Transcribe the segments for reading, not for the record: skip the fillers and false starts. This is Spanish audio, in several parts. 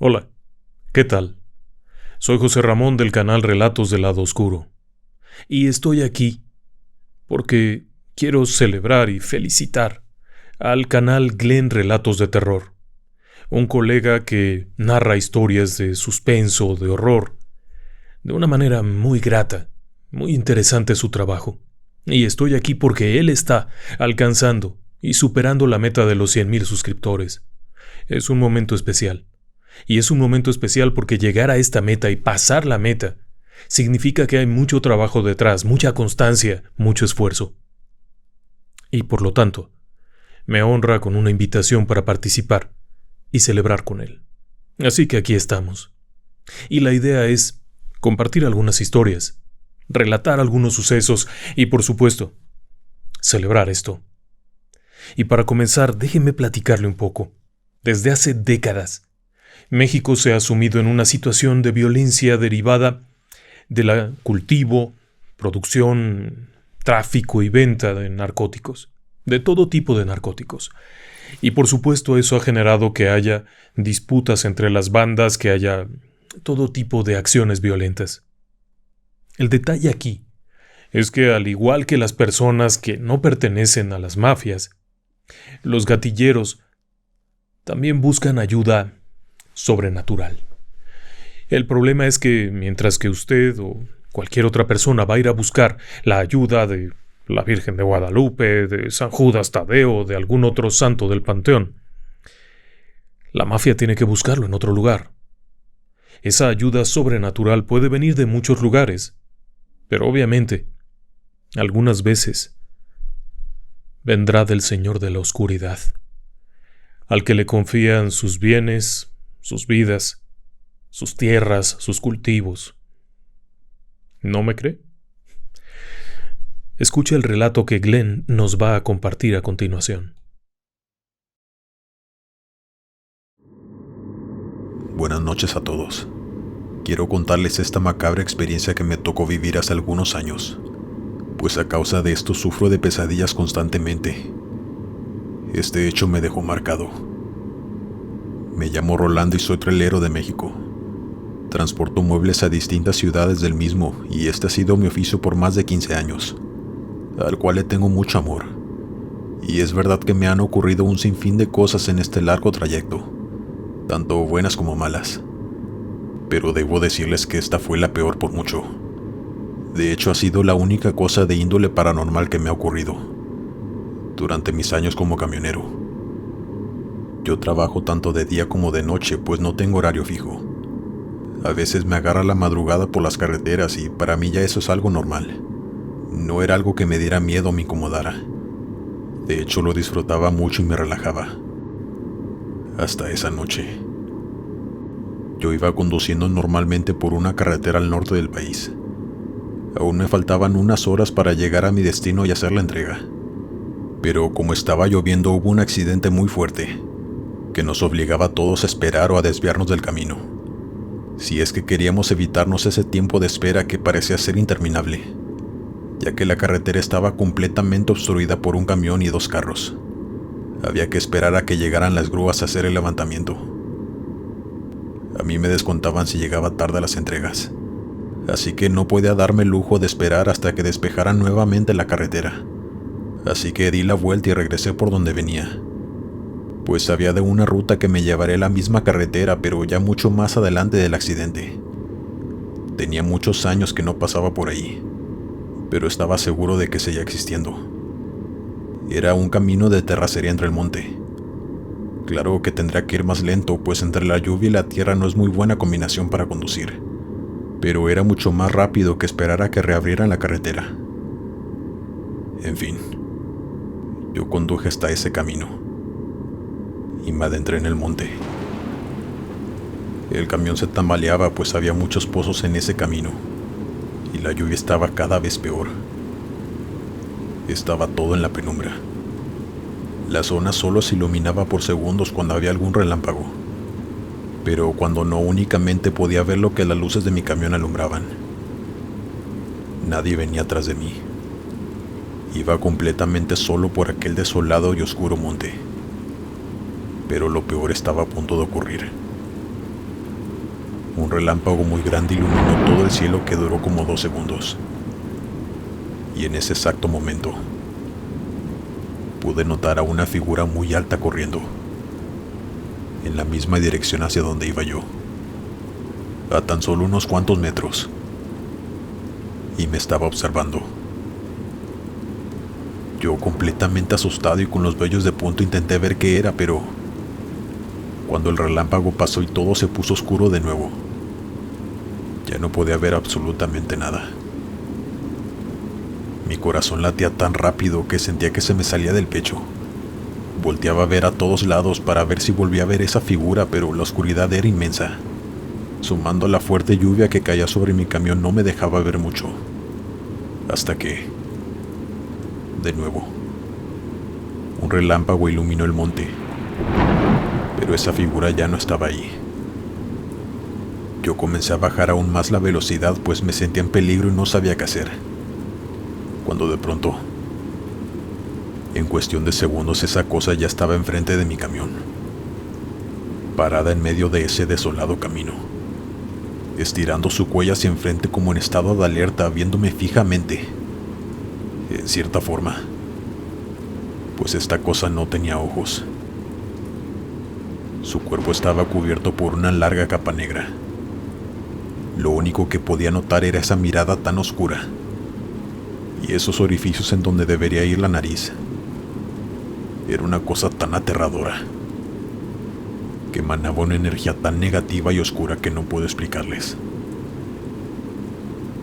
Hola, ¿qué tal? Soy José Ramón del canal Relatos del Lado Oscuro. Y estoy aquí porque quiero celebrar y felicitar al canal Glenn Relatos de Terror, un colega que narra historias de suspenso, de horror, de una manera muy grata, muy interesante su trabajo. Y estoy aquí porque él está alcanzando y superando la meta de los 100,000 suscriptores. Es un momento especial. Y es un momento especial porque llegar a esta meta y pasar la meta significa que hay mucho trabajo detrás, mucha constancia, mucho esfuerzo. Y por lo tanto, me honra con una invitación para participar y celebrar con él. Así que aquí estamos. Y la idea es compartir algunas historias, relatar algunos sucesos y, por supuesto, celebrar esto. Y para comenzar, déjenme platicarle un poco. Desde hace décadas, México se ha sumido en una situación de violencia derivada de la cultivo, producción, tráfico y venta de narcóticos, de todo tipo de narcóticos. Y por supuesto eso ha generado que haya disputas entre las bandas, que haya todo tipo de acciones violentas. El detalle aquí es que al igual que las personas que no pertenecen a las mafias, los gatilleros también buscan ayuda sobrenatural. El problema es que mientras que usted o cualquier otra persona va a ir a buscar la ayuda de la Virgen de Guadalupe, de San Judas Tadeo, de algún otro santo del panteón, la mafia tiene que buscarlo en otro lugar. Esa ayuda sobrenatural puede venir de muchos lugares, pero obviamente, algunas veces, vendrá del Señor de la Oscuridad, al que le confían sus bienes, sus vidas, sus tierras, sus cultivos. ¿No me cree? Escuche el relato que Glenn nos va a compartir a continuación. Buenas noches a todos. Quiero contarles esta macabra experiencia que me tocó vivir hace algunos años, pues a causa de esto sufro de pesadillas constantemente. Este hecho me dejó marcado. Me llamo Rolando y soy trailero de México. Transporto muebles a distintas ciudades del mismo y este ha sido mi oficio por más de 15 años, al cual le tengo mucho amor. Y es verdad que me han ocurrido un sinfín de cosas en este largo trayecto, tanto buenas como malas. Pero debo decirles que esta fue la peor por mucho. De hecho, ha sido la única cosa de índole paranormal que me ha ocurrido durante mis años como camionero. Yo trabajo tanto de día como de noche, pues no tengo horario fijo. A veces me agarra la madrugada por las carreteras y para mí ya eso es algo normal. No era algo que me diera miedo o me incomodara. De hecho, lo disfrutaba mucho y me relajaba. Hasta esa noche. Yo iba conduciendo normalmente por una carretera al norte del país. Aún me faltaban unas horas para llegar a mi destino y hacer la entrega. Pero como estaba lloviendo hubo un accidente muy fuerte, que nos obligaba a todos a esperar o a desviarnos del camino, si es que queríamos evitarnos ese tiempo de espera que parecía ser interminable, ya que la carretera estaba completamente obstruida por un camión y 2 carros. Había que esperar a que llegaran las grúas a hacer el levantamiento. A mí me descontaban si llegaba tarde a las entregas, así que no podía darme el lujo de esperar hasta que despejaran nuevamente la carretera. Así que di la vuelta y regresé por donde venía, pues sabía de una ruta que me llevaría a la misma carretera, pero ya mucho más adelante del accidente. Tenía muchos años que no pasaba por ahí, pero estaba seguro de que seguía existiendo. Era un camino de terracería entre el monte. Claro que tendría que ir más lento, pues entre la lluvia y la tierra no es muy buena combinación para conducir, pero era mucho más rápido que esperar a que reabrieran la carretera. En fin, yo conduje hasta ese camino y me adentré en el monte. El camión se tambaleaba, pues había muchos pozos en ese camino y la lluvia estaba cada vez peor. Estaba todo en la penumbra. La zona solo se iluminaba por segundos cuando había algún relámpago, pero cuando no, únicamente podía ver lo que las luces de mi camión alumbraban. Nadie venía atrás de mí. Iba completamente solo por aquel desolado y oscuro monte. Pero lo peor estaba a punto de ocurrir. Un relámpago muy grande iluminó todo el cielo que duró como 2 segundos. Y en ese exacto momento, pude notar a una figura muy alta corriendo, en la misma dirección hacia donde iba yo, a tan solo unos cuantos metros, y me estaba observando. Yo, completamente asustado y con los vellos de punta, intenté ver qué era, pero cuando el relámpago pasó y todo se puso oscuro de nuevo, ya no podía ver absolutamente nada. Mi corazón latía tan rápido que sentía que se me salía del pecho. Volteaba a ver a todos lados para ver si volvía a ver esa figura, pero la oscuridad era inmensa. Sumando a la fuerte lluvia que caía sobre mi camión, no me dejaba ver mucho. Hasta que, de nuevo, un relámpago iluminó el monte. Pero esa figura ya no estaba ahí. Yo comencé a bajar aún más la velocidad, pues me sentía en peligro y no sabía qué hacer. Cuando de pronto, en cuestión de segundos, esa cosa ya estaba enfrente de mi camión, parada en medio de ese desolado camino, estirando su cuello hacia enfrente como en estado de alerta, viéndome fijamente, en cierta forma, pues esta cosa no tenía ojos. Su cuerpo estaba cubierto por una larga capa negra. Lo único que podía notar era esa mirada tan oscura y esos orificios en donde debería ir la nariz. Era una cosa tan aterradora, que emanaba una energía tan negativa y oscura que no puedo explicarles.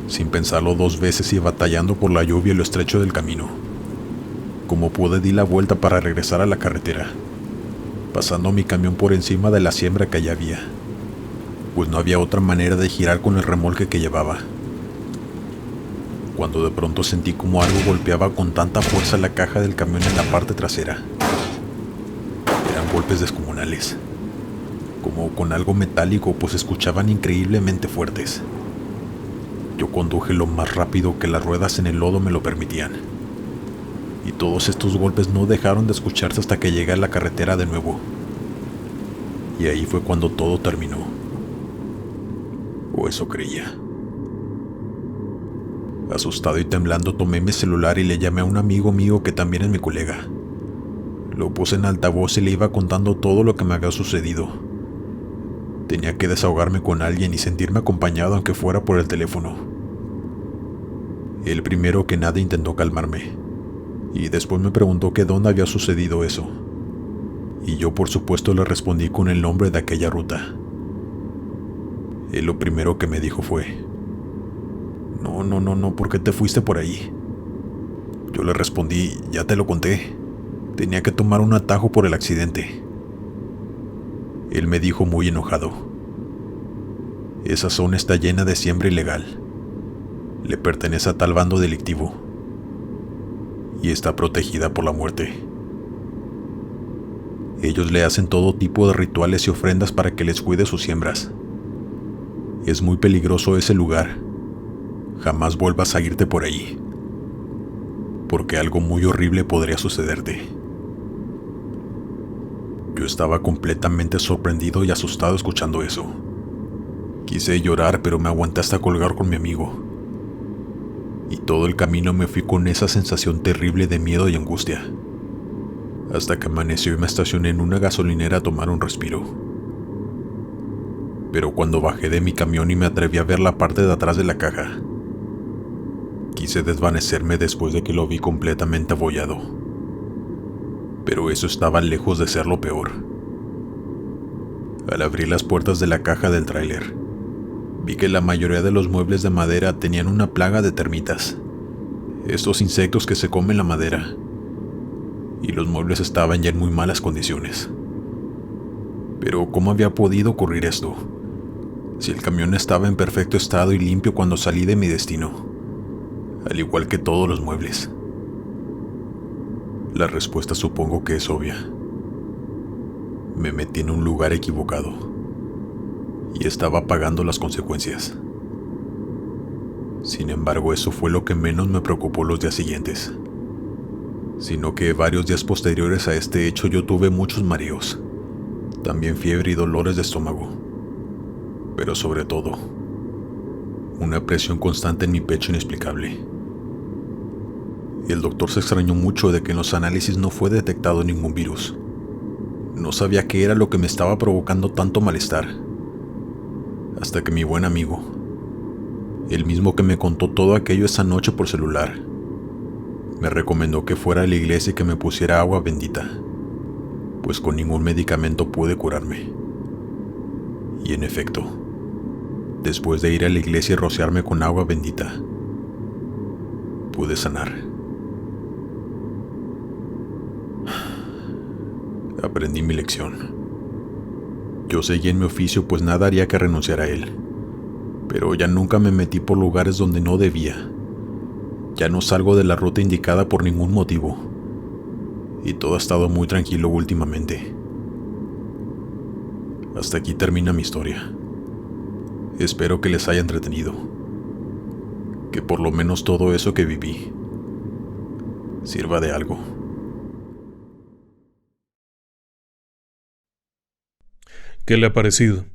Sin pensarlo 2 veces y batallando por la lluvia y lo estrecho del camino, como pude di la vuelta para regresar a la carretera, pasando mi camión por encima de la siembra que allá había, pues no había otra manera de girar con el remolque que llevaba. Cuando de pronto sentí como algo golpeaba con tanta fuerza la caja del camión en la parte trasera. Eran golpes descomunales, como con algo metálico, pues se escuchaban increíblemente fuertes. Yo conduje lo más rápido que las ruedas en el lodo me lo permitían, y todos estos golpes no dejaron de escucharse hasta que llegué a la carretera de nuevo. Y ahí fue cuando todo terminó, o eso creía. Asustado y temblando, tomé mi celular y le llamé a un amigo mío que también es mi colega. Lo puse en altavoz y le iba contando todo lo que me había sucedido. Tenía que desahogarme con alguien y sentirme acompañado, aunque fuera por el teléfono. Él, primero que nada, intentó calmarme, y después me preguntó que dónde había sucedido eso. Y yo, por supuesto, le respondí con el nombre de aquella ruta. Él lo primero que me dijo fue: No, ¿por qué te fuiste por ahí? Yo le respondí: ya te lo conté, tenía que tomar un atajo por el accidente. Él me dijo muy enojado: esa zona está llena de siembra ilegal, le pertenece a tal bando delictivo y está protegida por la muerte. Ellos le hacen todo tipo de rituales y ofrendas para que les cuide sus siembras. Es muy peligroso ese lugar. Jamás vuelvas a irte por ahí, porque algo muy horrible podría sucederte. Yo estaba completamente sorprendido y asustado escuchando eso. Quise llorar, pero me aguanté hasta colgar con mi amigo. Y todo el camino me fui con esa sensación terrible de miedo y angustia, hasta que amaneció y me estacioné en una gasolinera a tomar un respiro. Pero cuando bajé de mi camión y me atreví a ver la parte de atrás de la caja, quise desvanecerme después de que lo vi completamente abollado. Pero eso estaba lejos de ser lo peor. Al abrir las puertas de la caja del tráiler, vi que la mayoría de los muebles de madera tenían una plaga de termitas, estos insectos que se comen la madera, y los muebles estaban ya en muy malas condiciones. Pero ¿cómo había podido ocurrir esto? Si el camión estaba en perfecto estado y limpio cuando salí de mi destino, al igual que todos los muebles. La respuesta supongo que es obvia. Me metí en un lugar equivocado y estaba pagando las consecuencias. Sin embargo, eso fue lo que menos me preocupó los días siguientes, sino que varios días posteriores a este hecho yo tuve muchos mareos, también fiebre y dolores de estómago. pero sobre todo, una presión constante en mi pecho inexplicable. El doctor se extrañó mucho de que en los análisis no fue detectado ningún virus. No sabía qué era lo que me estaba provocando tanto malestar. Hasta que mi buen amigo, el mismo que me contó todo aquello esa noche por celular, me recomendó que fuera a la iglesia y que me pusiera agua bendita, pues con ningún medicamento pude curarme. Y en efecto, después de ir a la iglesia y rociarme con agua bendita, pude sanar. Aprendí mi lección. Yo seguí en mi oficio, pues nada haría que renunciar a él, pero ya nunca me metí por lugares donde no debía. Ya no salgo de la ruta indicada por ningún motivo, y todo ha estado muy tranquilo últimamente. Hasta aquí termina mi historia. Espero que les haya entretenido, que por lo menos todo eso que viví sirva de algo. ¿Qué le ha parecido?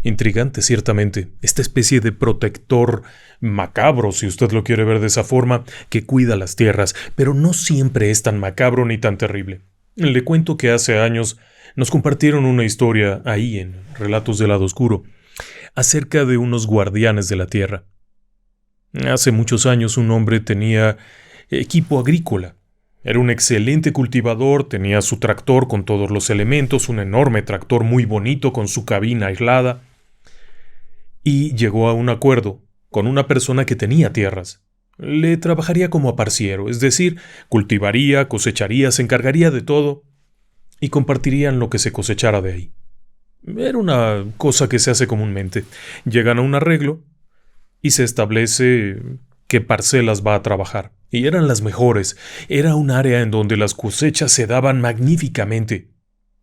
Intrigante, ciertamente, esta especie de protector macabro, si usted lo quiere ver de esa forma, que cuida las tierras, pero no siempre es tan macabro ni tan terrible. Le cuento que hace años nos compartieron una historia ahí en Relatos del Lado Oscuro, acerca de unos guardianes de la tierra. Hace muchos años un hombre tenía equipo agrícola. Era un excelente cultivador, tenía su tractor con todos los elementos, un enorme tractor muy bonito con su cabina aislada, y llegó a un acuerdo con una persona que tenía tierras. Le trabajaría como aparciero, es decir, cultivaría, cosecharía, se encargaría de todo, y compartirían lo que se cosechara de ahí. Era una cosa que se hace comúnmente. Llegan a un arreglo y se establece qué parcelas va a trabajar. Y eran las mejores. Era un área en donde las cosechas se daban magníficamente.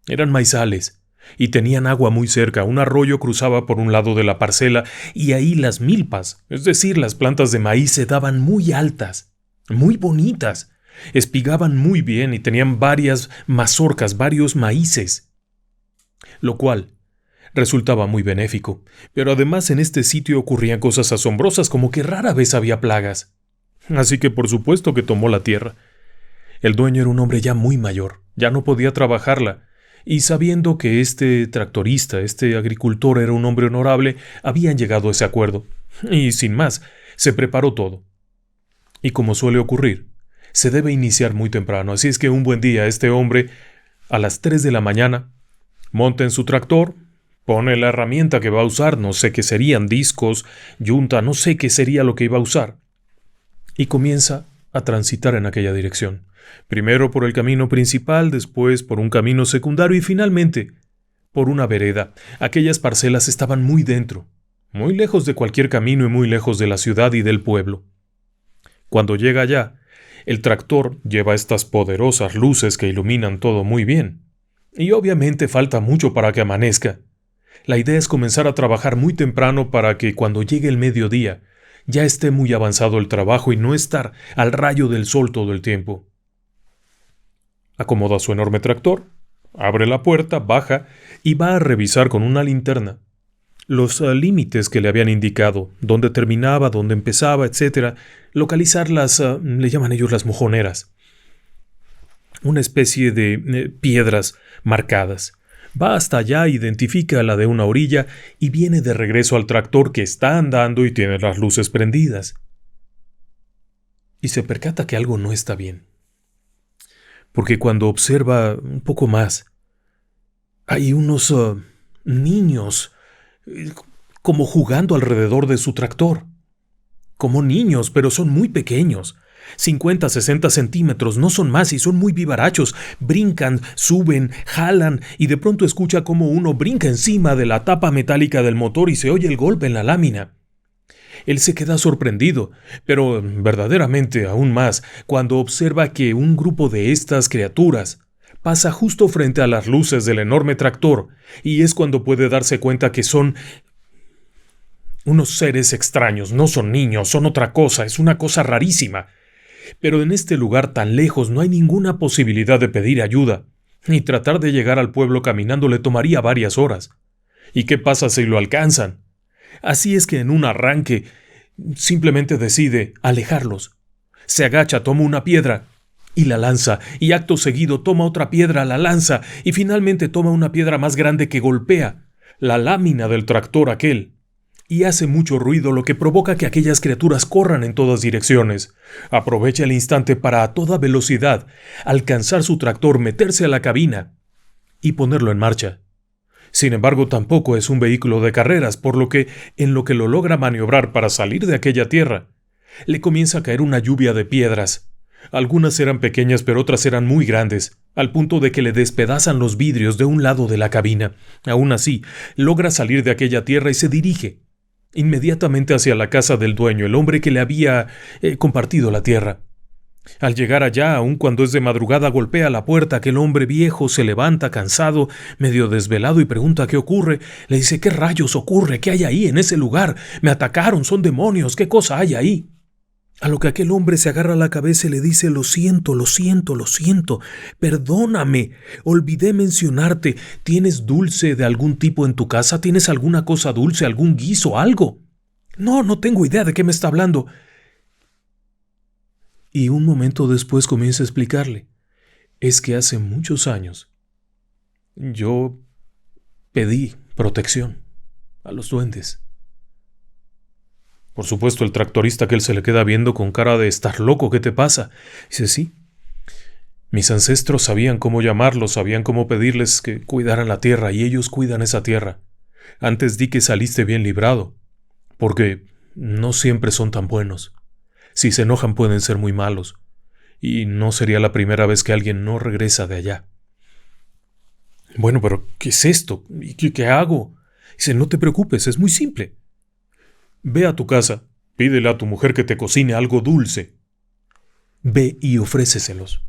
Eran maizales y tenían agua muy cerca. Un arroyo cruzaba por un lado de la parcela y ahí las milpas, es decir, las plantas de maíz, se daban muy altas, muy bonitas. Espigaban muy bien y tenían varias mazorcas, varios maíces, lo cual resultaba muy benéfico. Pero además en este sitio ocurrían cosas asombrosas, como que rara vez había plagas. Así que por supuesto que tomó la tierra. El dueño era un hombre ya muy mayor, ya no podía trabajarla, y sabiendo que este tractorista, este agricultor era un hombre honorable, habían llegado a ese acuerdo. Y sin más, se preparó todo. Y como suele ocurrir, se debe iniciar muy temprano, así es que un buen día este hombre, a las 3 de la mañana, monta en su tractor, pone la herramienta que va a usar, no sé qué serían, discos, yunta, no sé qué sería lo que iba a usar, y comienza a transitar en aquella dirección. Primero por el camino principal, después por un camino secundario y finalmente por una vereda. Aquellas parcelas estaban muy dentro, muy lejos de cualquier camino y muy lejos de la ciudad y del pueblo. Cuando llega allá, el tractor lleva estas poderosas luces que iluminan todo muy bien. Y obviamente falta mucho para que amanezca. La idea es comenzar a trabajar muy temprano para que cuando llegue el mediodía ya esté muy avanzado el trabajo y no estar al rayo del sol todo el tiempo. Acomoda su enorme tractor, abre la puerta, baja y va a revisar con una linterna los límites que le habían indicado, dónde terminaba, dónde empezaba, etc. Localizar le llaman ellos las mojoneras, una especie de piedras marcadas. Va hasta allá, identifica la de una orilla y viene de regreso al tractor que está andando y tiene las luces prendidas. Y se percata que algo no está bien. Porque cuando observa un poco más, hay unos niños como jugando alrededor de su tractor. Como niños, pero son muy pequeños. 50, 60 centímetros, no son más y son muy vivarachos. Brincan, suben, jalan y de pronto escucha como uno brinca encima de la tapa metálica del motor y se oye el golpe en la lámina. Él se queda sorprendido, pero verdaderamente aún más cuando observa que un grupo de estas criaturas pasa justo frente a las luces del enorme tractor y es cuando puede darse cuenta que son unos seres extraños, no son niños, son otra cosa, es una cosa rarísima. Pero en este lugar tan lejos no hay ninguna posibilidad de pedir ayuda, y tratar de llegar al pueblo caminando le tomaría varias horas. ¿Y qué pasa si lo alcanzan? Así es que en un arranque simplemente decide alejarlos. Se agacha, toma una piedra y la lanza, y acto seguido toma otra piedra, la lanza, y finalmente toma una piedra más grande que golpea la lámina del tractor aquel, y hace mucho ruido, lo que provoca que aquellas criaturas corran en todas direcciones. Aprovecha el instante para a toda velocidad alcanzar su tractor, meterse a la cabina y ponerlo en marcha. Sin embargo, tampoco es un vehículo de carreras, por lo que, en lo que lo logra maniobrar para salir de aquella tierra, le comienza a caer una lluvia de piedras. Algunas eran pequeñas, pero otras eran muy grandes, al punto de que le despedazan los vidrios de un lado de la cabina. Aún así, logra salir de aquella tierra y se dirige inmediatamente hacia la casa del dueño, el hombre que le había compartido la tierra. Al llegar allá, aun cuando es de madrugada, golpea la puerta. Aquel hombre viejo se levanta cansado, medio desvelado, y pregunta qué ocurre. Le dice: ¿qué rayos ocurre? ¿Qué hay ahí en ese lugar? Me atacaron, son demonios, ¿qué cosa hay ahí? A lo que aquel hombre se agarra la cabeza y le dice: lo siento, perdóname, olvidé mencionarte. ¿Tienes dulce de algún tipo en tu casa? ¿Tienes alguna cosa dulce, algún guiso, algo? No tengo idea de qué me está hablando. Y un momento después comienza a explicarle: es que hace muchos años yo pedí protección a los duendes. Por supuesto, el tractorista que él se le queda viendo con cara de «¿Estás loco? ¿Qué te pasa?». Dice: sí, mis ancestros sabían cómo llamarlos, sabían cómo pedirles que cuidaran la tierra, y ellos cuidan esa tierra. Antes di que saliste bien librado, porque no siempre son tan buenos. Si se enojan pueden ser muy malos, y no sería la primera vez que alguien no regresa de allá. Bueno, pero ¿qué es esto? ¿Y qué hago? Dice: no te preocupes, es muy simple. Ve a tu casa, pídele a tu mujer que te cocine algo dulce. Ve y ofréceselos.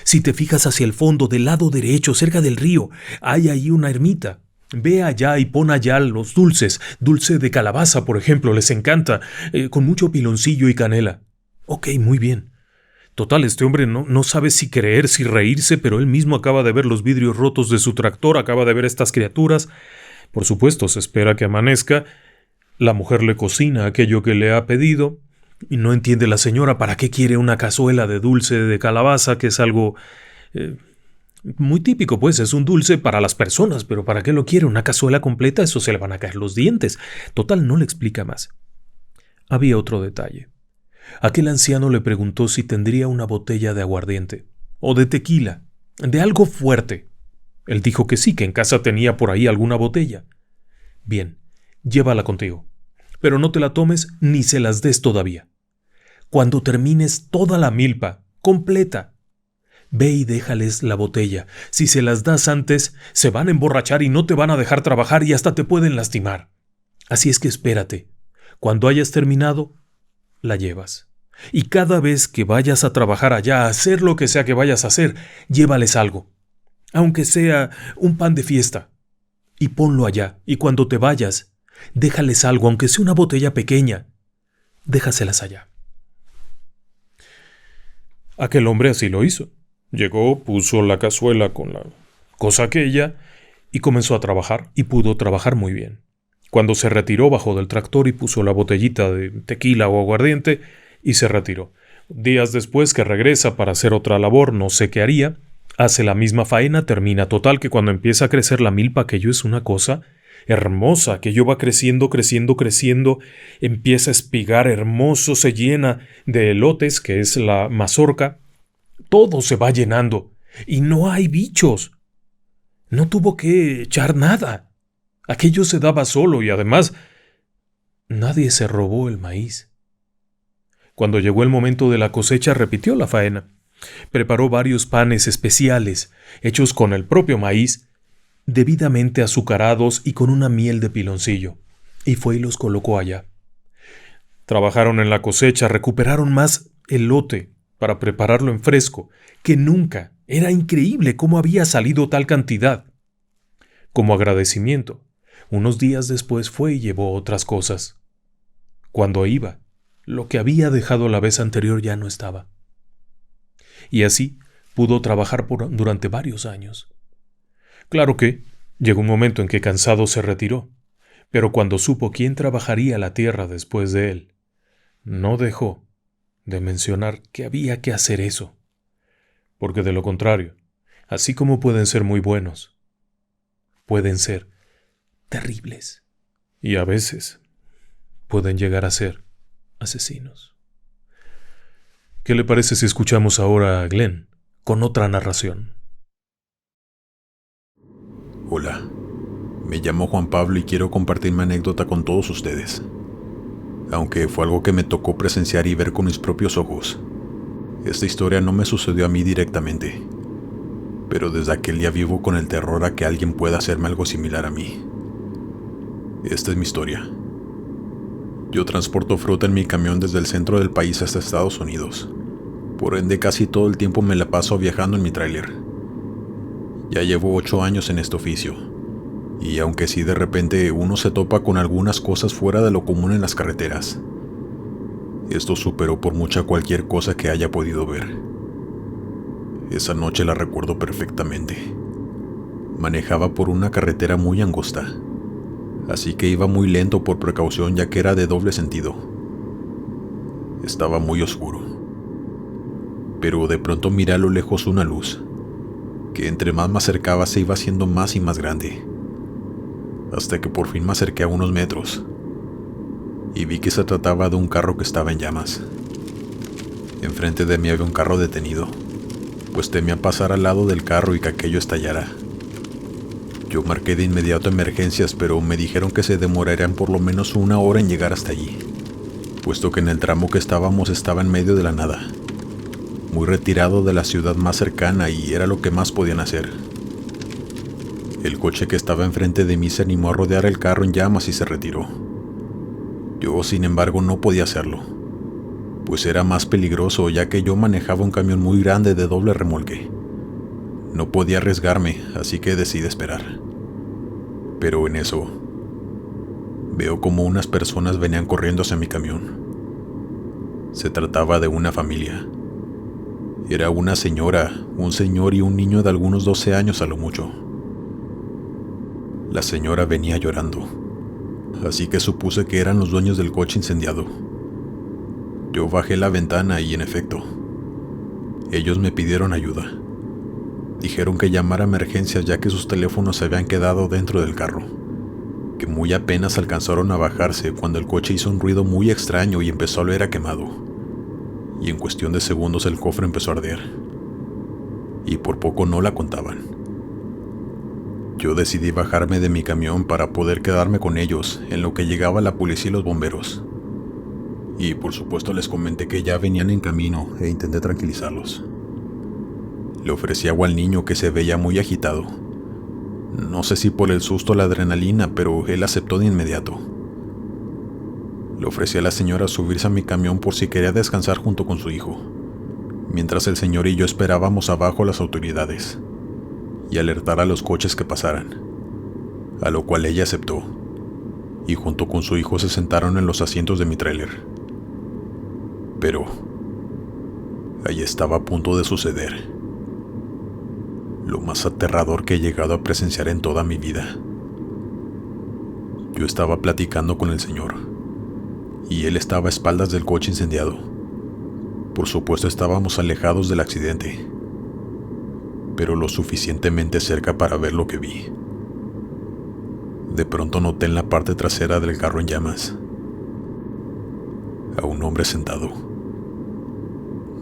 Si te fijas hacia el fondo, del lado derecho, cerca del río, hay ahí una ermita. Ve allá y pon allá los dulces. Dulce de calabaza, por ejemplo, les encanta, con mucho piloncillo y canela. Ok, muy bien. Total, este hombre no sabe si creer, si reírse, pero él mismo acaba de ver los vidrios rotos de su tractor, acaba de ver estas criaturas. Por supuesto, se espera que amanezca. La mujer le cocina aquello que le ha pedido, y no entiende la señora para qué quiere una cazuela de dulce de calabaza, que es algo muy típico, pues es un dulce para las personas, pero ¿para qué lo quiere? Una cazuela completa, eso se le van a caer los dientes. Total, no le explica más. Había otro detalle. Aquel anciano le preguntó si tendría una botella de aguardiente, o de tequila, de algo fuerte. Él dijo que sí, que en casa tenía por ahí alguna botella. Bien, llévala contigo, pero no te la tomes ni se las des todavía. Cuando termines toda la milpa, completa, ve y déjales la botella. Si se las das antes, se van a emborrachar y no te van a dejar trabajar y hasta te pueden lastimar. Así es que espérate. Cuando hayas terminado, la llevas. Y cada vez que vayas a trabajar allá, a hacer lo que sea que vayas a hacer, llévales algo. Aunque sea un pan de fiesta. Y ponlo allá. Y cuando te vayas, déjales algo, aunque sea una botella pequeña. Déjaselas allá. Aquel hombre así lo hizo. Llegó, puso la cazuela con la cosa aquella y comenzó a trabajar, y pudo trabajar muy bien. Cuando se retiró, bajó del tractor y puso la botellita de tequila o aguardiente y se retiró. Días después, que regresa para hacer otra labor, no sé qué haría, hace la misma faena, termina. Total, que cuando empieza a crecer la milpa, aquello es una cosa hermosa, aquello va creciendo, empieza a espigar hermoso, se llena de elotes, que es la mazorca. Todo se va llenando y no hay bichos. No tuvo que echar nada. Aquello se daba solo, y además nadie se robó el maíz. Cuando llegó el momento de la cosecha, repitió la faena. Preparó varios panes especiales, hechos con el propio maíz, debidamente azucarados y con una miel de piloncillo, y fue y los colocó allá. Trabajaron en la cosecha, recuperaron más elote para prepararlo en fresco que nunca. Era increíble cómo había salido tal cantidad. Como agradecimiento, unos días después fue y llevó otras cosas. Cuando iba, lo que había dejado la vez anterior ya no estaba. Y así pudo trabajar durante varios años. Claro que Llegó un momento en que cansado se retiró, pero cuando supo quién trabajaría la tierra después de él, no dejó de mencionar que había que hacer eso, porque de lo contrario, así como pueden ser muy buenos, pueden ser terribles y a veces pueden llegar a ser asesinos. ¿Qué le parece si escuchamos ahora a Glenn con otra narración? Hola, me llamo Juan Pablo y quiero compartir mi anécdota con todos ustedes. Aunque fue algo que me tocó presenciar y ver con mis propios ojos. Esta historia no me sucedió a mí directamente, pero desde aquel día vivo con el terror a que alguien pueda hacerme algo similar a mí. Esta es mi historia. Yo transporto fruta en mi camión desde el centro del país hasta Estados Unidos. Por ende, casi todo el tiempo me la paso viajando en mi tráiler. Ya llevo 8 años en este oficio, y aunque sí de repente uno se topa con algunas cosas fuera de lo común en las carreteras, esto superó por mucha cualquier cosa que haya podido ver. Esa noche la recuerdo perfectamente. Manejaba por una carretera muy angosta, así que iba muy lento por precaución ya que era de doble sentido. Estaba muy oscuro, pero de pronto miré a lo lejos una luz, que entre más me acercaba se iba haciendo más y más grande, hasta que por fin me acerqué a unos metros, y vi que se trataba de un carro que estaba en llamas. Enfrente de mí había un carro detenido, pues temía pasar al lado del carro y que aquello estallara. Yo marqué de inmediato emergencias, pero me dijeron que se demorarían por lo menos 1 hora en llegar hasta allí, puesto que en el tramo que estábamos estaba en medio de la nada, muy retirado de la ciudad más cercana y era lo que más podían hacer. El coche que estaba enfrente de mí se animó a rodear el carro en llamas y se retiró. Yo, sin embargo, no podía hacerlo, pues era más peligroso ya que yo manejaba un camión muy grande de doble remolque. No podía arriesgarme, así que decidí esperar. Pero en eso, veo como unas personas venían corriendo hacia mi camión. Se trataba de una familia. Era una señora, un señor y un niño de algunos 12 años a lo mucho. La señora venía llorando, así que supuse que eran los dueños del coche incendiado. Yo bajé la ventana y, en efecto, ellos me pidieron ayuda. Dijeron que llamara a emergencias ya que sus teléfonos se habían quedado dentro del carro, que muy apenas alcanzaron a bajarse cuando el coche hizo un ruido muy extraño y empezó a oler a quemado. Y en cuestión de segundos el cofre empezó a arder. Y por poco no la contaban. Yo decidí bajarme de mi camión para poder quedarme con ellos en lo que llegaba la policía y los bomberos. Y por supuesto les comenté que ya venían en camino e intenté tranquilizarlos. Le ofrecí agua al niño que se veía muy agitado. No sé si por el susto o la adrenalina, pero él aceptó de inmediato. Le ofrecí a la señora subirse a mi camión por si quería descansar junto con su hijo, mientras el señor y yo esperábamos abajo a las autoridades y alertar a los coches que pasaran, a lo cual ella aceptó, y junto con su hijo se sentaron en los asientos de mi tráiler. Pero ahí estaba a punto de suceder lo más aterrador que he llegado a presenciar en toda mi vida. Yo estaba platicando con el señor, y él estaba a espaldas del coche incendiado. Por supuesto estábamos alejados del accidente, pero lo suficientemente cerca para ver lo que vi. De pronto noté en la parte trasera del carro en llamas a un hombre sentado,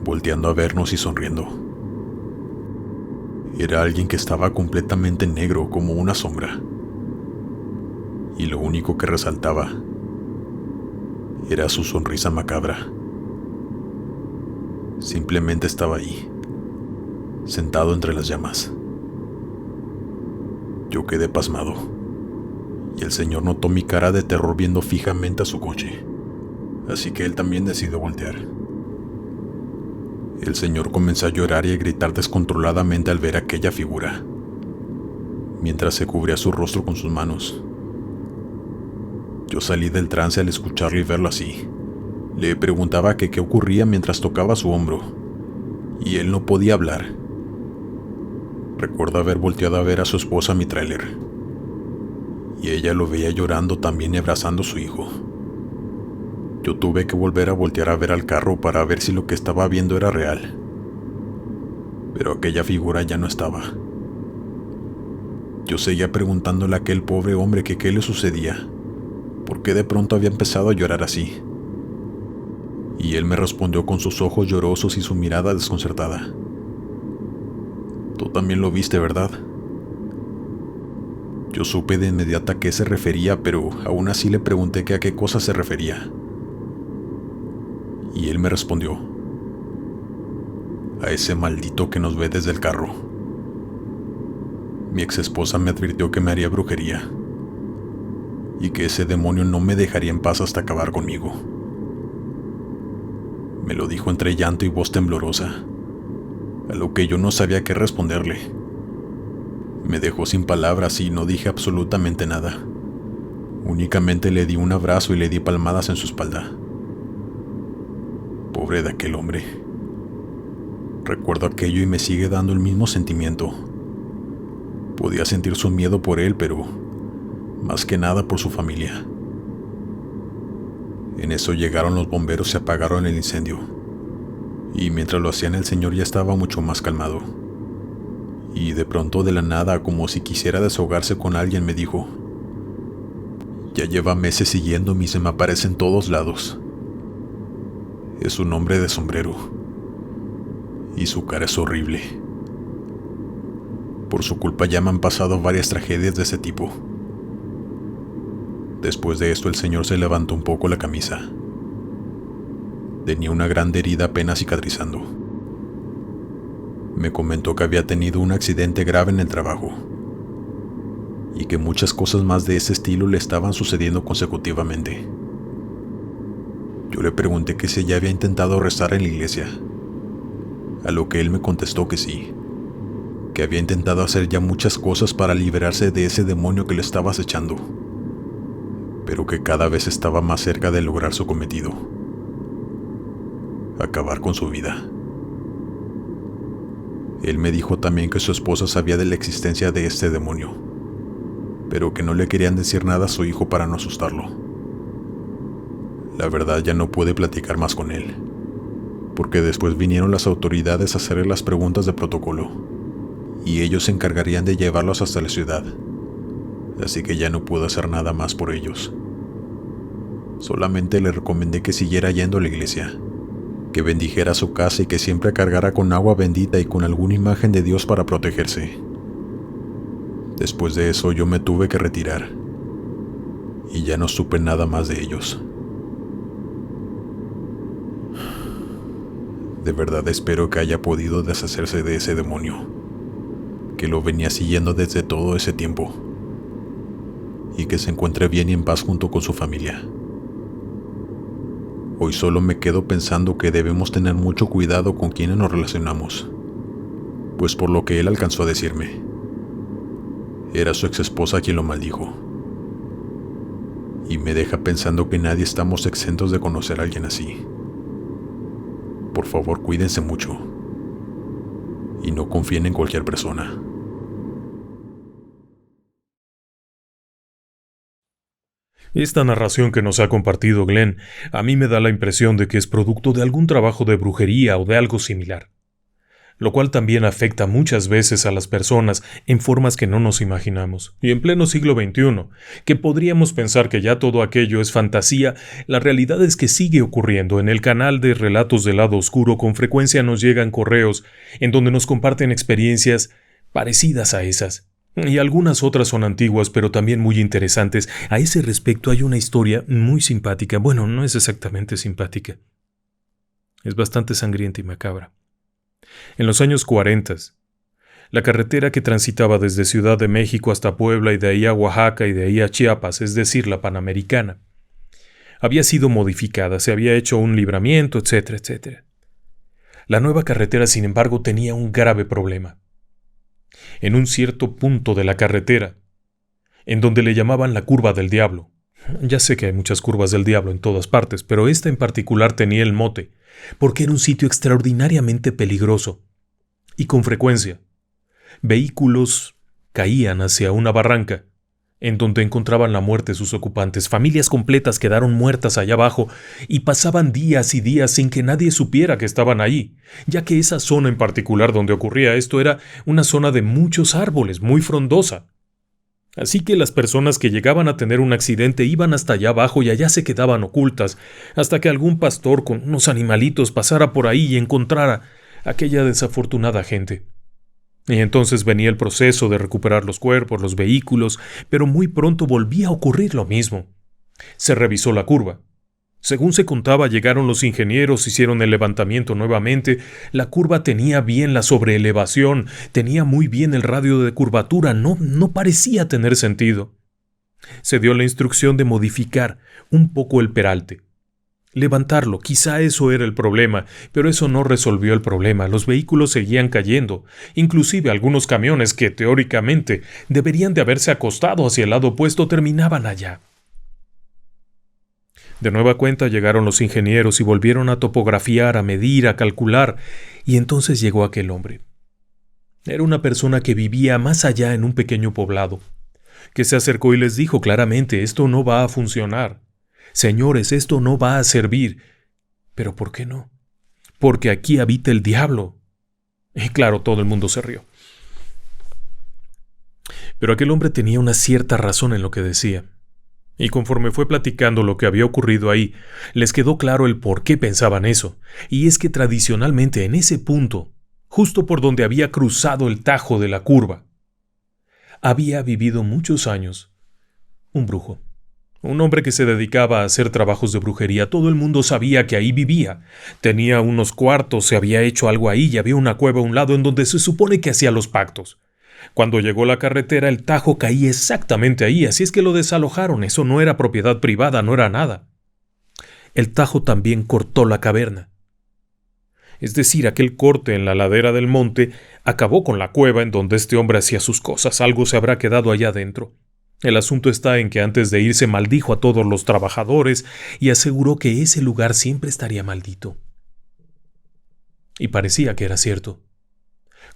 volteando a vernos y sonriendo. Era alguien que estaba completamente negro como una sombra, y lo único que resaltaba era su sonrisa macabra. Simplemente estaba ahí, sentado entre las llamas. Yo quedé pasmado, y el señor notó mi cara de terror viendo fijamente a su coche, así que él también decidió voltear. El señor comenzó a llorar y a gritar descontroladamente al ver aquella figura, mientras se cubría su rostro con sus manos. Yo salí del trance al escucharlo y verlo así. Le preguntaba que qué ocurría mientras tocaba su hombro, y él no podía hablar. Recuerdo haber volteado a ver a su esposa en mi tráiler, y ella lo veía llorando también y abrazando a su hijo. Yo tuve que volver a voltear a ver al carro para ver si lo que estaba viendo era real. Pero aquella figura ya no estaba. Yo seguía preguntándole a aquel pobre hombre que qué le sucedía, por qué de pronto había empezado a llorar así. Y él me respondió con sus ojos llorosos y su mirada desconcertada. Tú también lo viste, ¿verdad? Yo supe de inmediato a qué se refería, pero aún así le pregunté que a qué cosa se refería. Y él me respondió: a ese maldito que nos ve desde el carro. Mi ex esposa me advirtió que me haría brujería y que ese demonio no me dejaría en paz hasta acabar conmigo. Me lo dijo entre llanto y voz temblorosa, a lo que yo no sabía qué responderle. Me dejó sin palabras y no dije absolutamente nada. Únicamente le di un abrazo y le di palmadas en su espalda. Pobre de aquel hombre. Recuerdo aquello y me sigue dando el mismo sentimiento. Podía sentir su miedo por él, pero más que nada por su familia. En eso llegaron los bomberos y apagaron el incendio. Y mientras lo hacían, el señor ya estaba mucho más calmado. Y de pronto, de la nada, como si quisiera desahogarse con alguien, me dijo: ya lleva meses siguiéndome y se me aparece en todos lados. Es un hombre de sombrero. Y su cara es horrible. Por su culpa ya me han pasado varias tragedias de ese tipo. Después de esto, el señor se levantó un poco la camisa. Tenía una grande herida apenas cicatrizando. Me comentó que había tenido un accidente grave en el trabajo y que muchas cosas más de ese estilo le estaban sucediendo consecutivamente. Yo le pregunté que si ya había intentado rezar en la iglesia, a lo que él me contestó que sí, que había intentado hacer ya muchas cosas para liberarse de ese demonio que le estaba acechando, pero que cada vez estaba más cerca de lograr su cometido: acabar con su vida. Él me dijo también que su esposa sabía de la existencia de este demonio, pero que no le querían decir nada a su hijo para no asustarlo. La verdad, ya no pude platicar más con él, porque después vinieron las autoridades a hacerle las preguntas de protocolo, y ellos se encargarían de llevarlos hasta la ciudad, así que ya no pude hacer nada más por ellos. Solamente le recomendé que siguiera yendo a la iglesia, que bendijera su casa y que siempre cargara con agua bendita y con alguna imagen de Dios para protegerse. Después de eso yo me tuve que retirar, y ya no supe nada más de ellos. De verdad espero que haya podido deshacerse de ese demonio, que lo venía siguiendo desde todo ese tiempo, y que se encuentre bien y en paz junto con su familia. Hoy solo me quedo pensando que debemos tener mucho cuidado con quienes nos relacionamos, pues por lo que él alcanzó a decirme, era su exesposa quien lo maldijo. Y me deja pensando que nadie estamos exentos de conocer a alguien así. Por favor, cuídense mucho y no confíen en cualquier persona. Esta narración que nos ha compartido Glenn a mí me da la impresión de que es producto de algún trabajo de brujería o de algo similar, lo cual también afecta muchas veces a las personas en formas que no nos imaginamos. Y en pleno siglo XXI, que podríamos pensar que ya todo aquello es fantasía, la realidad es que sigue ocurriendo. En el canal de Relatos del Lado Oscuro con frecuencia nos llegan correos en donde nos comparten experiencias parecidas a esas. Y algunas otras son antiguas, pero también muy interesantes. A ese respecto hay una historia muy simpática. Bueno, no es exactamente simpática. Es bastante sangrienta y macabra. En los años 40, la carretera que transitaba desde Ciudad de México hasta Puebla y de ahí a Oaxaca y de ahí a Chiapas, es decir, la Panamericana, había sido modificada, se había hecho un libramiento, etcétera, etcétera. La nueva carretera, sin embargo, tenía un grave problema. En un cierto punto de la carretera, en donde le llamaban la curva del diablo. Ya sé que hay muchas curvas del diablo en todas partes, pero esta en particular tenía el mote, porque era un sitio extraordinariamente peligroso. Y con frecuencia, vehículos caían hacia una barranca en donde encontraban la muerte sus ocupantes. Familias completas quedaron muertas allá abajo y pasaban días y días sin que nadie supiera que estaban ahí, ya que esa zona en particular donde ocurría esto era una zona de muchos árboles, muy frondosa. Así que las personas que llegaban a tener un accidente iban hasta allá abajo y allá se quedaban ocultas, hasta que algún pastor con unos animalitos pasara por ahí y encontrara a aquella desafortunada gente. Y entonces venía el proceso de recuperar los cuerpos, los vehículos, pero muy pronto volvía a ocurrir lo mismo. Se revisó la curva. Según se contaba, llegaron los ingenieros, hicieron el levantamiento nuevamente. La curva tenía bien la sobreelevación, tenía muy bien el radio de curvatura, no parecía tener sentido. Se dio la instrucción de modificar un poco el peralte. Levantarlo, quizá eso era el problema, pero eso no resolvió el problema. Los vehículos seguían cayendo, inclusive algunos camiones que, teóricamente, deberían de haberse acostado hacia el lado opuesto terminaban allá. De nueva cuenta llegaron los ingenieros y volvieron a topografiar, a medir, a calcular, y entonces llegó aquel hombre. Era una persona que vivía más allá en un pequeño poblado, que se acercó y les dijo claramente: esto no va a funcionar. Señores, esto no va a servir. ¿Pero por qué no? Porque aquí habita el diablo. Y claro, todo el mundo se rió. Pero aquel hombre tenía una cierta razón en lo que decía. Y conforme fue platicando lo que había ocurrido ahí, les quedó claro el por qué pensaban eso. Y es que tradicionalmente en ese punto, justo por donde había cruzado el tajo de la curva, había vivido muchos años un brujo. Un hombre que se dedicaba a hacer trabajos de brujería. Todo el mundo sabía que ahí vivía. Tenía unos cuartos, se había hecho algo ahí y había una cueva a un lado en donde se supone que hacía los pactos. Cuando llegó la carretera, el tajo caía exactamente ahí, así es que lo desalojaron. Eso no era propiedad privada, no era nada. El tajo también cortó la caverna. Es decir, aquel corte en la ladera del monte acabó con la cueva en donde este hombre hacía sus cosas. Algo se habrá quedado allá adentro. El asunto está en que antes de irse maldijo a todos los trabajadores y aseguró que ese lugar siempre estaría maldito. Y parecía que era cierto.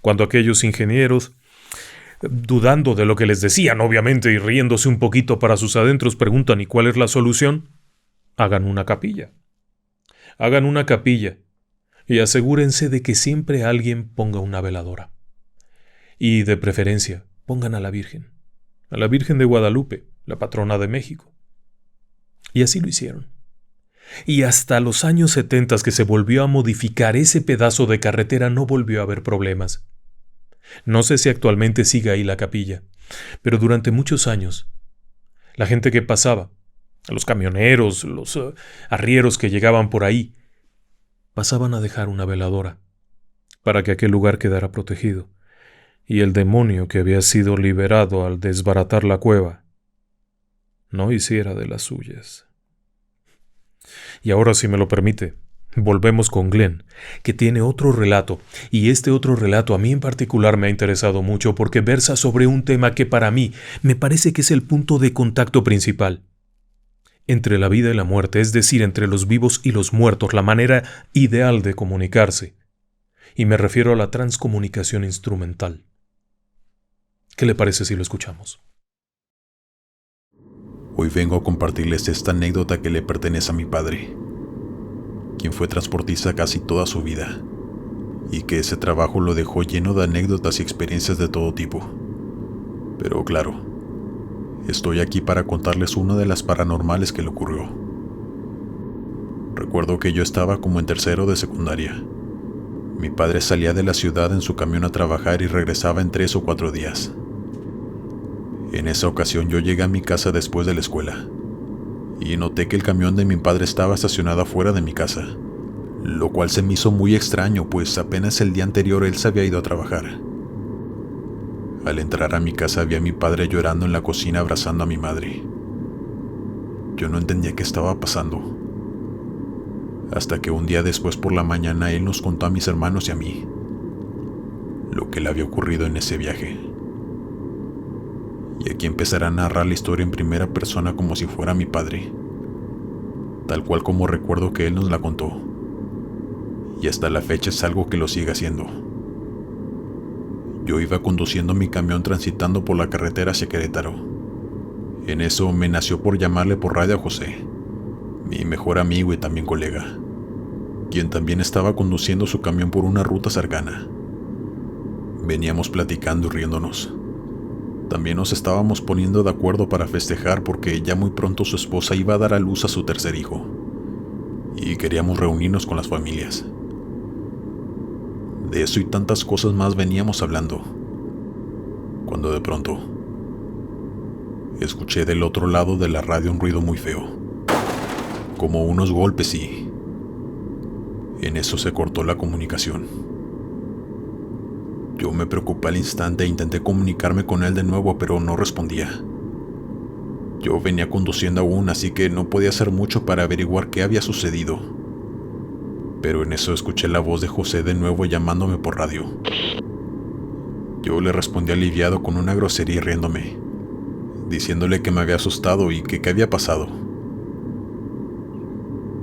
Cuando aquellos ingenieros, dudando de lo que les decían, obviamente, y riéndose un poquito para sus adentros, preguntan: ¿y cuál es la solución? Hagan una capilla. Hagan una capilla y asegúrense de que siempre alguien ponga una veladora. Y de preferencia, pongan a la Virgen de Guadalupe, la patrona de México. Y así lo hicieron. Y hasta los años 70 que se volvió a modificar ese pedazo de carretera no volvió a haber problemas. No sé si actualmente sigue ahí la capilla, pero durante muchos años, la gente que pasaba, los camioneros, los arrieros que llegaban por ahí, pasaban a dejar una veladora para que aquel lugar quedara protegido. Y el demonio que había sido liberado al desbaratar la cueva no hiciera de las suyas. Y ahora, si me lo permite, volvemos con Glenn, que tiene otro relato, y este otro relato a mí en particular me ha interesado mucho porque versa sobre un tema que para mí me parece que es el punto de contacto principal entre la vida y la muerte, es decir, entre los vivos y los muertos, la manera ideal de comunicarse. Y me refiero a la transcomunicación instrumental. ¿Qué le parece si lo escuchamos? Hoy vengo a compartirles esta anécdota que le pertenece a mi padre, quien fue transportista casi toda su vida, y que ese trabajo lo dejó lleno de anécdotas y experiencias de todo tipo. Pero claro, estoy aquí para contarles una de las paranormales que le ocurrió. Recuerdo que yo estaba como en tercero de secundaria. Mi padre salía de la ciudad en su camión a trabajar y regresaba en 3 o 4 días. En esa ocasión yo llegué a mi casa después de la escuela y noté que el camión de mi padre estaba estacionado afuera de mi casa, lo cual se me hizo muy extraño, pues apenas el día anterior él se había ido a trabajar. Al entrar a mi casa vi a mi padre llorando en la cocina abrazando a mi madre. Yo no entendía qué estaba pasando, hasta que un día después por la mañana él nos contó a mis hermanos y a mí lo que le había ocurrido en ese viaje. Y aquí empezaré a narrar la historia en primera persona como si fuera mi padre, tal cual como recuerdo que él nos la contó, y hasta la fecha es algo que lo sigue haciendo. Yo iba conduciendo mi camión transitando por la carretera hacia Querétaro, En eso me nació por llamarle por radio a José, mi mejor amigo y también colega, quien también estaba conduciendo su camión por una ruta cercana. Veníamos platicando y riéndonos. También nos estábamos poniendo de acuerdo para festejar porque ya muy pronto su esposa iba a dar a luz a su tercer hijo, y queríamos reunirnos con las familias. De eso y tantas cosas más veníamos hablando, cuando de pronto escuché del otro lado de la radio un ruido muy feo, como unos golpes, y en eso se cortó la comunicación. Yo me preocupé al instante e intenté comunicarme con él de nuevo, pero no respondía. Yo venía conduciendo aún, así que no podía hacer mucho para averiguar qué había sucedido. Pero en eso escuché la voz de José de nuevo llamándome por radio. Yo le respondí aliviado con una grosería y riéndome, diciéndole que me había asustado y que qué había pasado.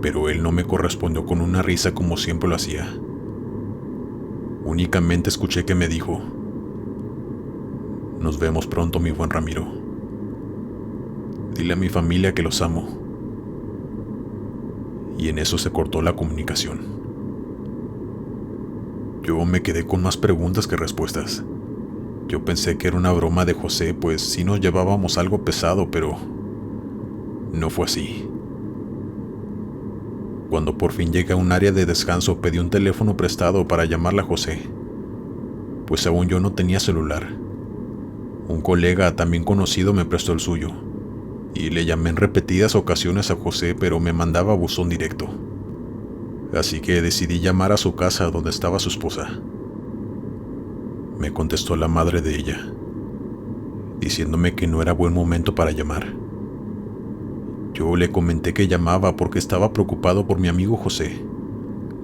Pero él no me correspondió con una risa como siempre lo hacía. Únicamente escuché que me dijo: "Nos vemos pronto, mi buen Ramiro. Dile a mi familia que los amo". Y en eso se cortó la comunicación. Yo me quedé con más preguntas que respuestas. Yo pensé que era una broma de José, pues sí nos llevábamos algo pesado, pero no fue así. Cuando por fin llegué a un área de descanso, pedí un teléfono prestado para llamarle a José, pues aún yo no tenía celular. Un colega también conocido me prestó el suyo, y le llamé en repetidas ocasiones a José, pero me mandaba a buzón directo. Así que decidí llamar a su casa donde estaba su esposa. Me contestó la madre de ella, diciéndome que no era buen momento para llamar. Yo le comenté que llamaba porque estaba preocupado por mi amigo José.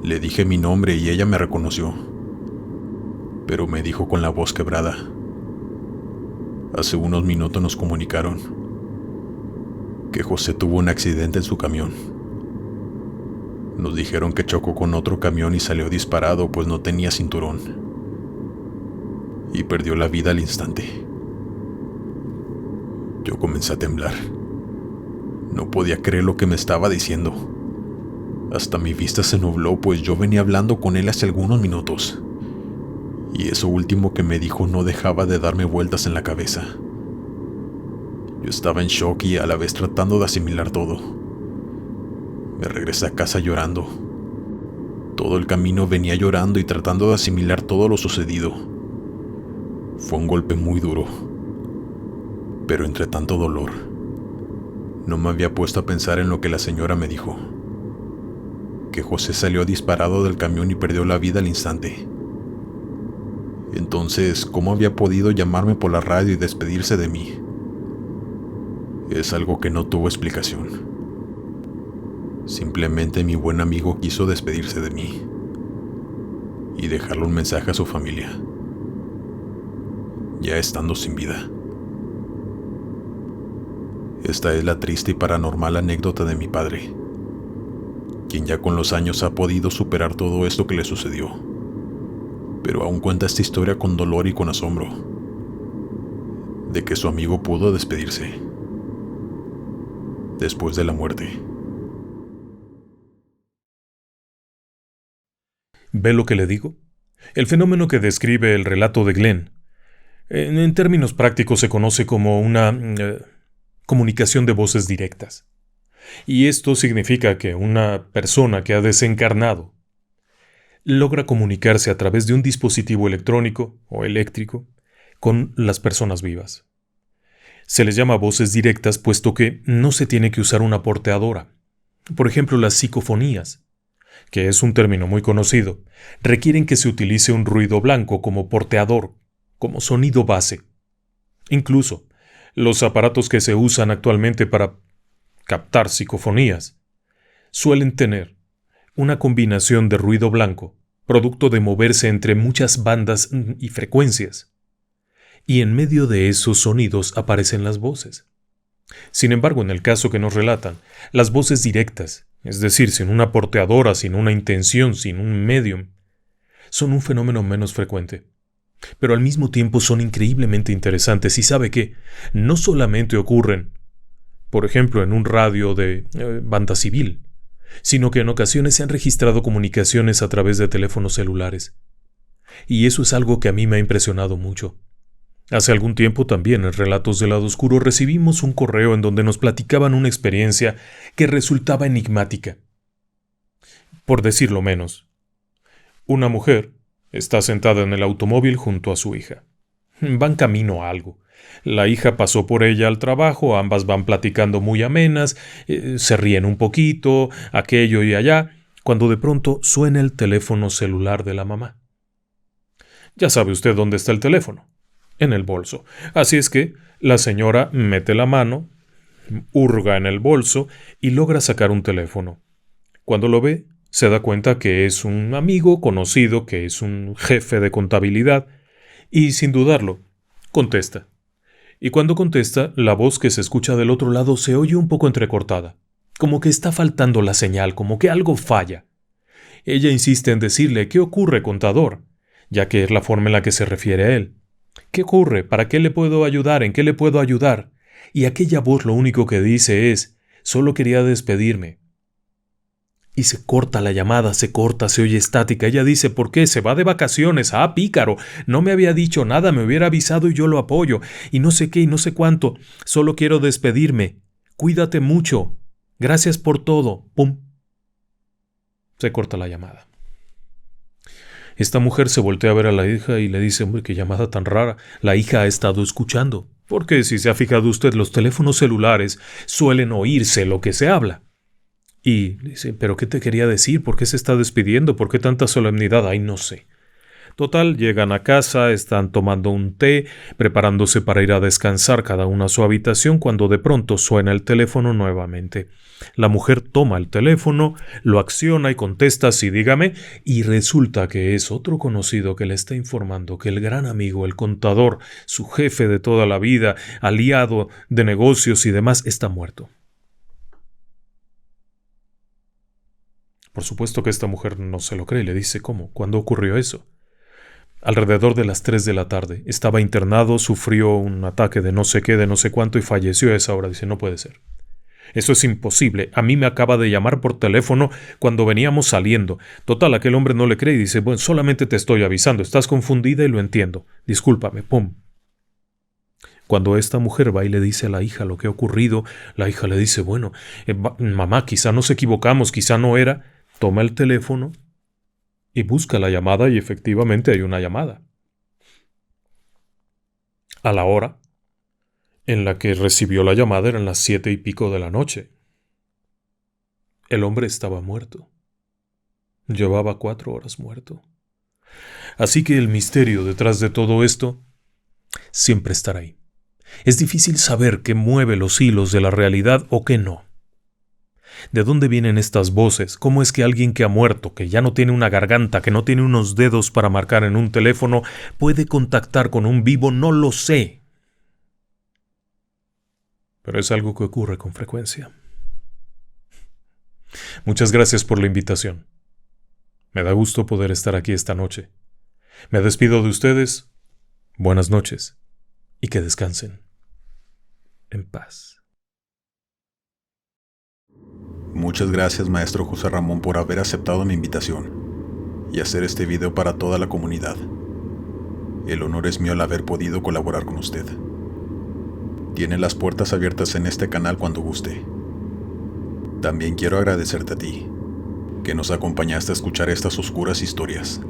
Le dije mi nombre y ella me reconoció, pero me dijo con la voz quebrada: "Hace unos minutos nos comunicaron que José tuvo un accidente en su camión. Nos dijeron que chocó con otro camión y salió disparado, pues no tenía cinturón, y perdió la vida al instante". Yo comencé a temblar. No podía creer lo que me estaba diciendo. Hasta mi vista se nubló, pues yo venía hablando con él hace algunos minutos, y eso último que me dijo no dejaba de darme vueltas en la cabeza. Yo estaba en shock y a la vez tratando de asimilar todo. Me regresé a casa llorando. Todo el camino venía llorando y tratando de asimilar todo lo sucedido. Fue un golpe muy duro, pero entre tanto dolor, no me había puesto a pensar en lo que la señora me dijo: que José salió disparado del camión y perdió la vida al instante. Entonces, ¿cómo había podido llamarme por la radio y despedirse de mí? Es algo que no tuvo explicación. Simplemente mi buen amigo quiso despedirse de mí y dejarle un mensaje a su familia, ya estando sin vida. Esta es la triste y paranormal anécdota de mi padre, quien ya con los años ha podido superar todo esto que le sucedió, pero aún cuenta esta historia con dolor y con asombro, de que su amigo pudo despedirse después de la muerte. ¿Ve lo que le digo? El fenómeno que describe el relato de Glenn, en términos prácticos se conoce como una comunicación de voces directas. Y esto significa que una persona que ha desencarnado logra comunicarse a través de un dispositivo electrónico o eléctrico con las personas vivas. Se les llama voces directas puesto que no se tiene que usar una porteadora. Por ejemplo, las psicofonías, que es un término muy conocido, requieren que se utilice un ruido blanco como porteador, como sonido base. Incluso, los aparatos que se usan actualmente para captar psicofonías suelen tener una combinación de ruido blanco, producto de moverse entre muchas bandas y frecuencias, y en medio de esos sonidos aparecen las voces. Sin embargo, en el caso que nos relatan, las voces directas, es decir, sin una porteadora, sin una intención, sin un medium, son un fenómeno menos frecuente. Pero al mismo tiempo son increíblemente interesantes y sabe que no solamente ocurren por ejemplo en un radio de banda civil, sino que en ocasiones se han registrado comunicaciones a través de teléfonos celulares. Y eso es algo que a mí me ha impresionado mucho. Hace algún tiempo también en Relatos del Lado Oscuro recibimos un correo en donde nos platicaban una experiencia que resultaba enigmática. Por decirlo menos, una mujer está sentada en el automóvil junto a su hija. Van camino a algo. La hija pasó por ella al trabajo, ambas van platicando muy amenas, se ríen un poquito, aquello y allá, cuando de pronto suena el teléfono celular de la mamá. Ya sabe usted dónde está el teléfono, en el bolso. Así es que la señora mete la mano, hurga en el bolso y logra sacar un teléfono. Cuando lo ve, se da cuenta que es un amigo conocido, que es un jefe de contabilidad, y sin dudarlo, contesta. Y cuando contesta, la voz que se escucha del otro lado se oye un poco entrecortada, como que está faltando la señal, como que algo falla. Ella insiste en decirle: ¿qué ocurre, contador?, ya que es la forma en la que se refiere a él. ¿Qué ocurre? ¿Para qué le puedo ayudar? ¿En qué le puedo ayudar? Y aquella voz lo único que dice es: solo quería despedirme. Y se corta la llamada, se corta, se oye estática. Ella dice: ¿por qué? Se va de vacaciones. Ah, pícaro. No me había dicho nada, me hubiera avisado y yo lo apoyo. Y no sé qué y no sé cuánto. Solo quiero despedirme. Cuídate mucho. Gracias por todo. ¡Pum! Se corta la llamada. Esta mujer se voltea a ver a la hija y le dice: hombre, qué llamada tan rara. La hija ha estado escuchando. Porque si se ha fijado usted, los teléfonos celulares suelen oírse lo que se habla. Y dice: ¿pero qué te quería decir? ¿Por qué se está despidiendo? ¿Por qué tanta solemnidad? Ay, no sé. Total, llegan a casa, están tomando un té, preparándose para ir a descansar cada uno a su habitación, cuando de pronto suena el teléfono nuevamente. La mujer toma el teléfono, lo acciona y contesta: sí, dígame, y resulta que es otro conocido que le está informando que el gran amigo, el contador, su jefe de toda la vida, aliado de negocios y demás, está muerto. Por supuesto que esta mujer no se lo cree, le dice: ¿cómo? ¿Cuándo ocurrió eso? Alrededor de las 3 de la tarde. Estaba internado, sufrió un ataque de no sé qué, de no sé cuánto y falleció a esa hora. Dice: no puede ser. Eso es imposible. A mí me acaba de llamar por teléfono cuando veníamos saliendo. Total, aquel hombre no le cree y dice: bueno, solamente te estoy avisando. Estás confundida y lo entiendo. Discúlpame. Pum. Cuando esta mujer va y le dice a la hija lo que ha ocurrido, la hija le dice: bueno, mamá, quizá nos equivocamos, quizá no era. Toma el teléfono y busca la llamada y efectivamente hay una llamada. A la hora en la que recibió la llamada eran las 7:00 de la noche. El hombre estaba muerto. Llevaba 4 horas muerto. Así que el misterio detrás de todo esto siempre estará ahí. Es difícil saber qué mueve los hilos de la realidad o qué no. ¿De dónde vienen estas voces? ¿Cómo es que alguien que ha muerto, que ya no tiene una garganta, que no tiene unos dedos para marcar en un teléfono, puede contactar con un vivo? No lo sé. Pero es algo que ocurre con frecuencia. Muchas gracias por la invitación. Me da gusto poder estar aquí esta noche. Me despido de ustedes. Buenas noches y que descansen en paz. Muchas gracias, maestro José Ramón, por haber aceptado mi invitación y hacer este video para toda la comunidad. El honor es mío al haber podido colaborar con usted. Tiene las puertas abiertas en este canal cuando guste. También quiero agradecerte a ti, que nos acompañaste a escuchar estas oscuras historias.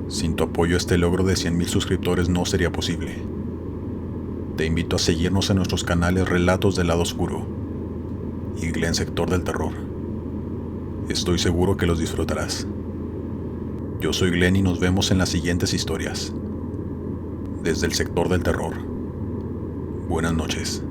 Sin tu apoyo, este logro de 100,000 suscriptores no sería posible. Te invito a seguirnos en nuestros canales Relatos del Lado Oscuro y Glenn Sector del Terror. Estoy seguro que los disfrutarás. Yo soy Glenn y nos vemos en las siguientes historias. Desde el Sector del Terror. Buenas noches.